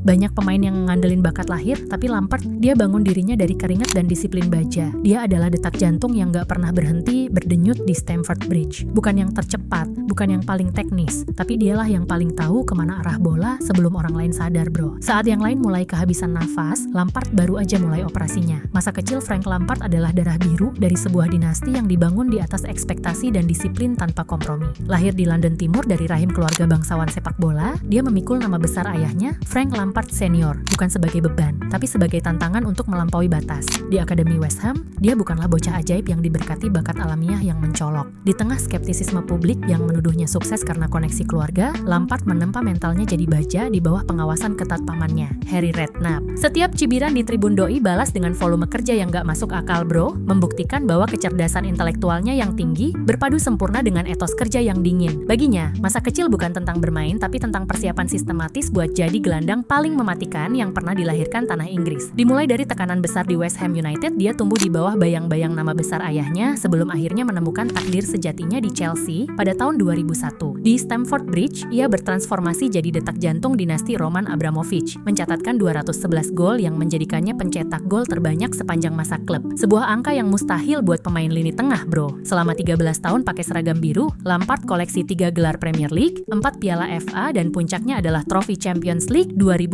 Banyak pemain yang ngandelin bakat lahir, tapi Lampard, dia bangun dirinya dari keringat dan disiplin baja. Dia adalah detak jantung yang gak pernah berhenti berdenyut di Stamford Bridge. Bukan yang tercepat, bukan yang paling teknis, tapi dialah yang paling tahu kemana arah bola sebelum orang lain sadar, bro. Saat yang lain mulai kehabisan nafas, Lampard baru aja mulai operasinya. Masa kecil Frank Lampard adalah darah biru dari sebuah dinasti yang dibangun di atas ekspektasi dan disiplin tanpa kompromi. Lahir di London Timur dari rahim keluarga bangsawan sepak bola, dia memikul nama besar ayahnya, Frank Lampard Senior, bukan sebagai beban, tapi sebagai tantangan untuk melampaui batas. Di Akademi West Ham, dia bukanlah bocah ajaib yang diberkati bakat alamiah yang mencolok. Di tengah skeptisisme publik yang menuduhnya sukses karena koneksi keluarga, Lampard menempa mentalnya jadi baja di bawah pengawasan ketat pamannya, Harry Redknapp. Setiap cibiran di tribun doi balas dengan volume kerja yang gak masuk akal, bro, membuktikan bahwa kecerdasan intelektualnya yang tinggi berpadu sempurna dengan etos kerja yang dingin. Baginya, masa kecil bukan tentang bermain, tapi tentang persiapan sistematis buat jadi gelandang paling mematikan yang pernah dilahirkan tanah Inggris. Dimulai dari tekanan besar di West Ham United, dia tumbuh di bawah bayang-bayang nama besar ayahnya sebelum akhirnya menemukan takdir sejatinya di Chelsea pada tahun 2001. Di Stamford Bridge, ia bertransformasi jadi detak jantung dinasti Roman Abramovich, mencatatkan 211 gol yang menjadikannya pencetak gol terbanyak sepanjang masa klub. Sebuah angka yang mustahil buat pemain lini tengah, bro. Selama 13 tahun pakai seragam biru, Lampard koleksi 3 gelar Premier League, 4 piala FA, dan puncaknya adalah trofi Champions League 2012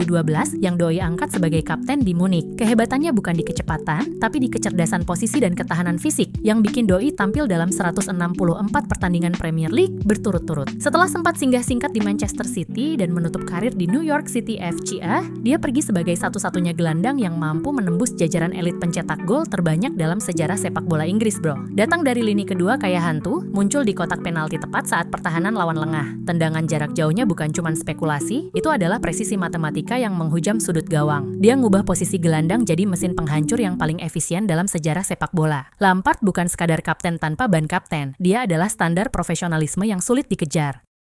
yang doi angkat sebagai kapten di Munich. Kehebatannya bukan di kecepatan, tapi di kecerdasan posisi dan ketahanan fisik yang bikin doi tampil dalam 164 pertandingan Premier League berturut-turut. Setelah sempat singgah singkat di Manchester City dan menutup karir di New York City FCA, dia pergi sebagai satu-satunya gelandang yang mampu menembus jajaran elit pencetak gol terbanyak dalam sejarah sepak bola Inggris, bro. Datang dari lini kedua kayak hantu, muncul di kotak penalti tepat saat pertahanan lawan lengah. Tendangan jarak jauhnya bukan cuma spekulasi, itu adalah presisi matematika yang menghujam sudut gawang. Dia ngubah posisi gelandang jadi mesin penghancur yang paling efisien dalam sejarah sepak bola. Lampard bukan sekadar kapten tanpa ban kapten, dia adalah standar profesionalisme yang sulit dikejar.